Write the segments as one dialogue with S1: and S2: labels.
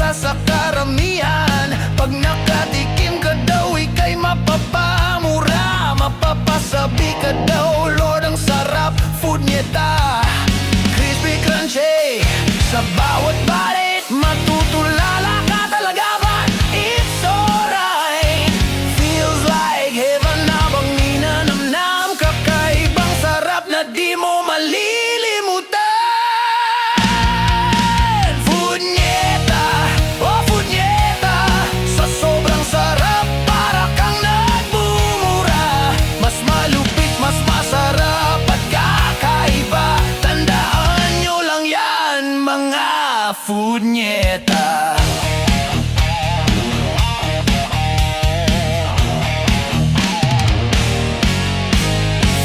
S1: mabisa sa karamihan. Pag nakatikim ka daw, ika'y mapapamura. Mapapasabi ka daw, Lord, ang sarap. Food Nieta, crispy crunchy, sa bawat balit matutulala ka talaga. But it's alright, feels like heaven habang ninanamnam. Kakaibang sarap na di mo malilimutan. Food Nieta, oh Food Nieta, sa sobrang sarap para kang nagmumura. Mas malupit, mas masarap at kakaiba. Tandaan nyo lang yan, mga Food Nieta.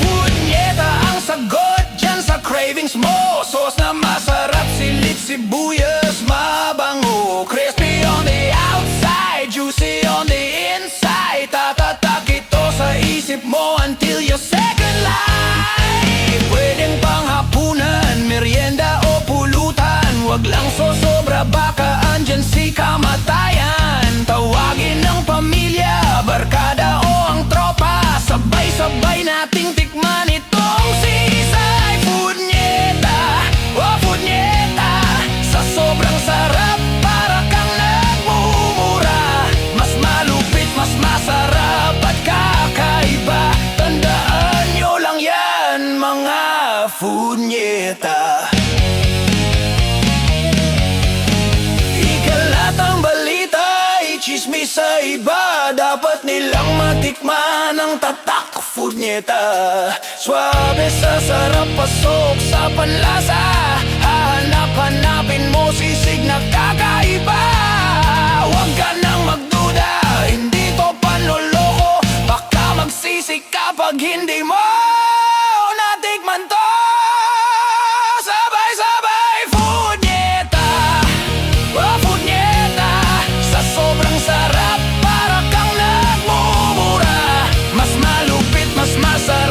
S1: Food Nieta ang sagot dyan sa cravings mo. Sauce na masarap, silit, sibuyas, mabango. Crispy on the outside, juicy on the inside. Tatatak ito sa isip mo until your second life. Pwedeng panghapunan, merienda o pulutan. Wag lang sosobra, baka andyan si kamatayan. Tawagin ng pamilya, barkada o ang tropa. Sabay-sabay nating tikman itong sisay. Food Nieta, oh Food Nieta, sa sobrang sarap para kang nagmumura. Mas malupit, mas masarap at kakaiba. Tandaan nyo lang yan, mga Food Nieta. Ikalat ang balita, i-chismis sa iba. Dapat nilang matikman ang tatak Food Nieta. Suabe sa sarap, pasok sa panlasa. Hahanap-hanapin mo sisig na kakaiba. Huwag ka nang magduda, hindi to panloloko. Baka magsisi kapag hindi mo